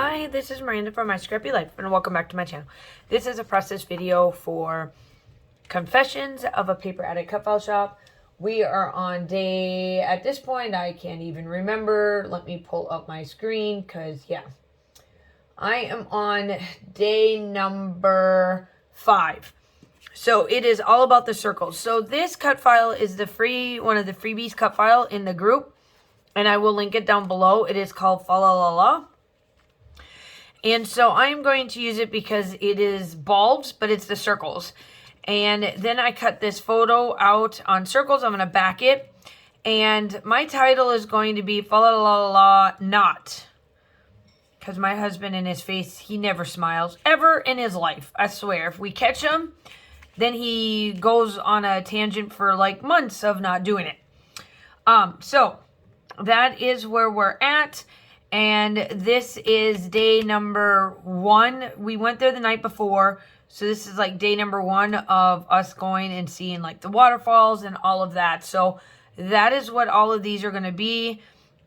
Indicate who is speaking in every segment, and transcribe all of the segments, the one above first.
Speaker 1: Hi, this is Miranda from My Scrappy Life, and welcome back to my channel. This is a process video for Confessions of a Paper Addict cut file shop. We are on day, at this point, I can't even remember. Let me pull up my screen, because, yeah. I am on day number 5. So it is all about the circles. So this cut file is one of the freebies cut file in the group, and I will link it down below. It is called Fa La La La. And so I am going to use it because it is bulbs, but it's the circles. And then I cut this photo out on circles. I'm going to back it. And my title is going to be Fa La La La Not. Because my husband in his face, he never smiles. Ever in his life. I swear. If we catch him, then he goes on a tangent for like months of not doing it. So that is where we're at. And this is day number 1. We went there the night before. So this is like day number 1 of us going and seeing like the waterfalls and all of that. So that is what all of these are going to be.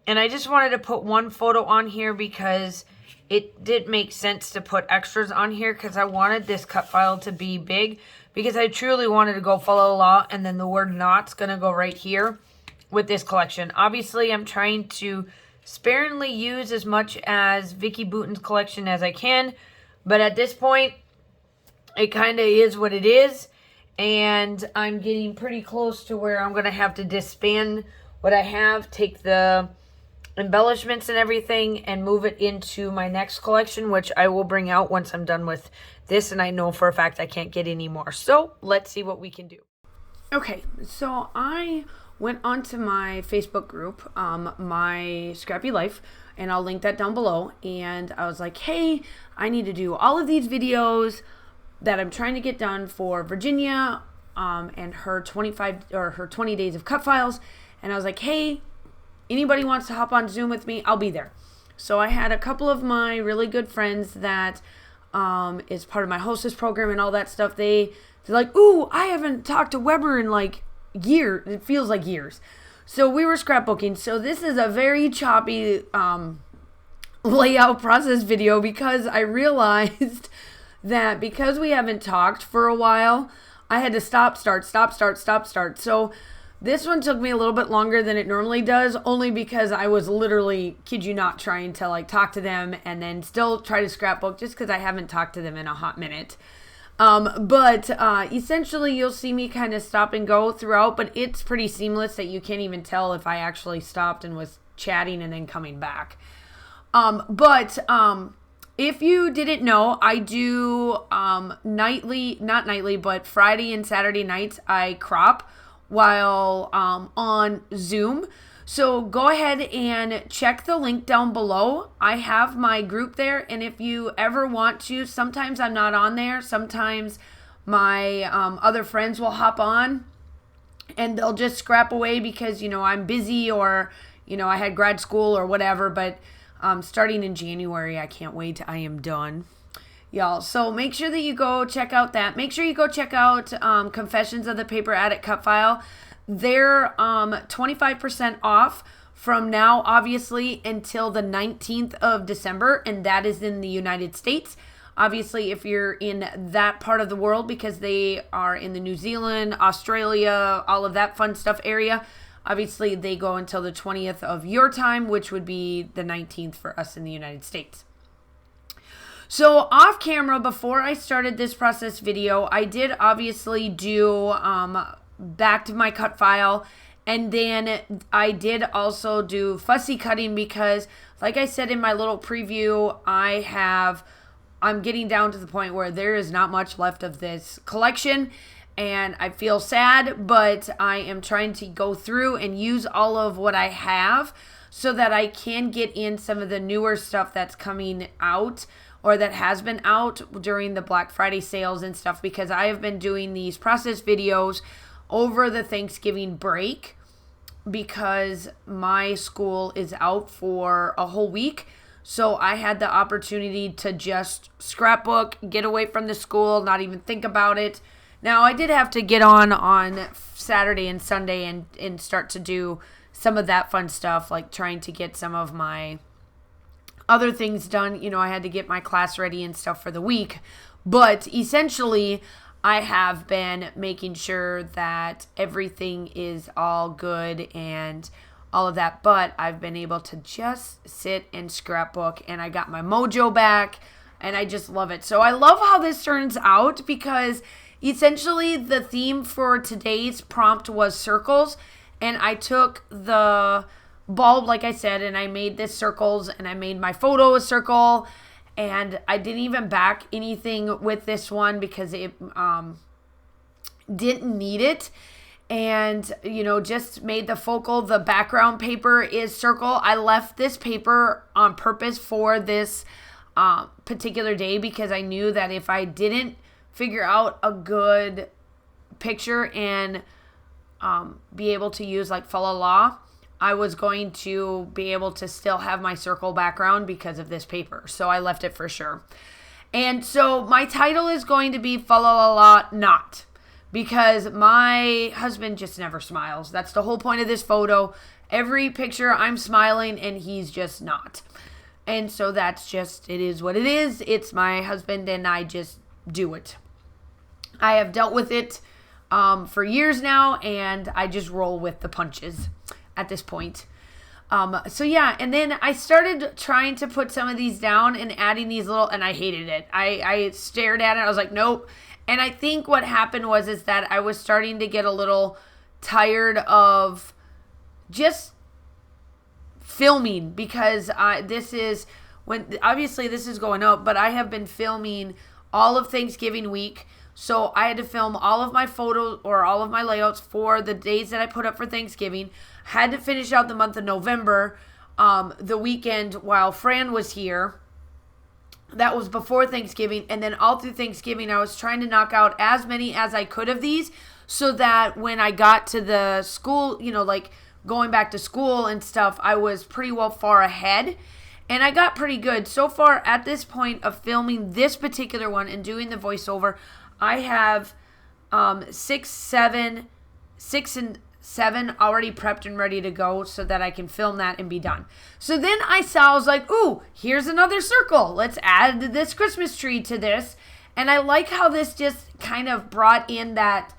Speaker 1: And I just wanted to put one photo on here because it did make sense to put extras on here. Because I wanted this cut file to be big. Because I truly wanted to go fa la la. And then the word not's going to go right here with this collection. Obviously I'm trying to sparingly use as much as Vicky Bouton's collection as I can, but at this point it kind of is what it is, and I'm getting pretty close to where I'm going to have to disband what I have, take the embellishments and everything and move it into my next collection, which I will bring out once I'm done with this, and I know for a fact I can't get any more. So let's see what we can do. Okay, so I went onto my Facebook group, My Scrappy Life, and I'll link that down below. And I was like, hey, I need to do all of these videos that I'm trying to get done for Virginia and her 20 days of cut files. And I was like, hey, anybody wants to hop on Zoom with me? I'll be there. So I had a couple of my really good friends that is part of my hostess program and all that stuff. They're like, ooh, I haven't talked to Webber in like years. It feels like years. So we were scrapbooking. So this is a very choppy layout process video because I realized that because we haven't talked for a while, I had to stop, start. So this one took me a little bit longer than it normally does, only because I was literally, kid you not, trying to like talk to them and then still try to scrapbook just because I haven't talked to them in a hot minute. But essentially you'll see me kind of stop and go throughout, but it's pretty seamless that you can't even tell if I actually stopped and was chatting and then coming back. If you didn't know, I do, not nightly, but Friday and Saturday nights I crop while, on Zoom. So go ahead and check the link down below. I have my group there, and if you ever want to, sometimes I'm not on there. Sometimes my other friends will hop on, and they'll just scrap away because, I'm busy or, I had grad school or whatever. But starting in January, I can't wait. I am done, y'all. So make sure that you go check out that. Make sure you go check out Confessions of the Paper Addict cut file. They're 25% off from now, obviously, until the 19th of December, and that is in the United States. Obviously, if you're in that part of the world, because they are in the New Zealand, Australia, all of that fun stuff area, obviously they go until the 20th of your time, which would be the 19th for us in the United States. So off camera, before I started this process video, I did obviously do back to my cut file, and then I did also do fussy cutting because, like I said in my little preview, I'm getting down to the point where there is not much left of this collection, and I feel sad, but I am trying to go through and use all of what I have so that I can get in some of the newer stuff that's coming out or that has been out during the Black Friday sales and stuff, because I have been doing these process videos over the Thanksgiving break because my school is out for a whole week. So I had the opportunity to just scrapbook, get away from the school, not even think about it. Now, I did have to get on Saturday and Sunday and start to do some of that fun stuff, like trying to get some of my other things done. I had to get my class ready and stuff for the week. But essentially, I have been making sure that everything is all good and all of that. But I've been able to just sit and scrapbook, and I got my mojo back, and I just love it. So I love how this turns out, because essentially the theme for today's prompt was circles. And I took the bulb, like I said, and I made this circles, and I made my photo a circle, and I didn't even back anything with this one because it didn't need it. And, just made the focal, the background paper is circle. I left this paper on purpose for this particular day, because I knew that if I didn't figure out a good picture and be able to use like fa la la, I was going to be able to still have my circle background because of this paper. So I left it for sure. And so my title is going to be fa la la la not, because my husband just never smiles. That's the whole point of this photo. Every picture I'm smiling and he's just not. And so that's just, it is what it is. It's my husband and I just do it. I have dealt with it for years now, and I just roll with the punches at this point. So yeah, and then I started trying to put some of these down and adding these little, and I hated it. I stared at it. I was like, nope. And I think what happened is that I was starting to get a little tired of just filming, because this is obviously this is going up, but I have been filming all of Thanksgiving week. So I had to film all of my photos or all of my layouts for the days that I put up for Thanksgiving. Had to finish out the month of November, the weekend while Fran was here. That was before Thanksgiving. And then all through Thanksgiving, I was trying to knock out as many as I could of these, so that when I got to the school, like going back to school and stuff, I was pretty well far ahead. And I got pretty good. So far at this point of filming this particular one and doing the voiceover, I have 6 and 7 already prepped and ready to go, so that I can film that and be done. So then I was like, ooh, here's another circle. Let's add this Christmas tree to this. And I like how this just kind of brought in that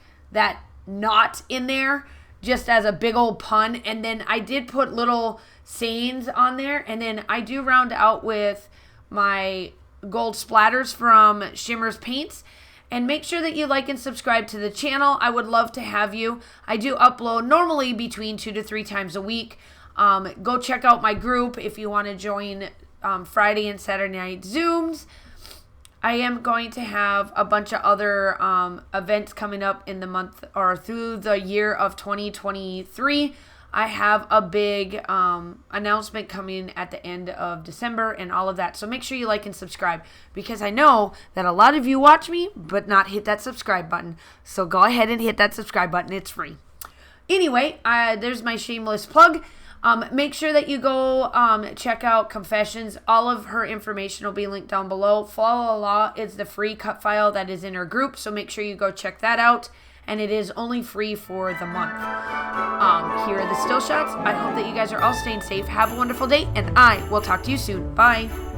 Speaker 1: knot in there, just as a big old pun. And then I did put little sayings on there. And then I do round out with my gold splatters from Shimmer's Paints. And make sure that you like and subscribe to the channel. I would love to have you. I do upload normally between 2 to 3 times a week. Go check out my group if you want to join Friday and Saturday night Zooms. I am going to have a bunch of other events coming up in the month or through the year of 2023. I have a big announcement coming at the end of December and all of that. So make sure you like and subscribe, because I know that a lot of you watch me but not hit that subscribe button. So go ahead and hit that subscribe button. It's free. Anyway, there's my shameless plug. Make sure that you go check out Confessions. All of her information will be linked down below. Follow Law is the free cut file that is in her group. So make sure you go check that out. And it is only free for the month. Here are the still shots. I hope that you guys are all staying safe. Have a wonderful day, and I will talk to you soon. Bye.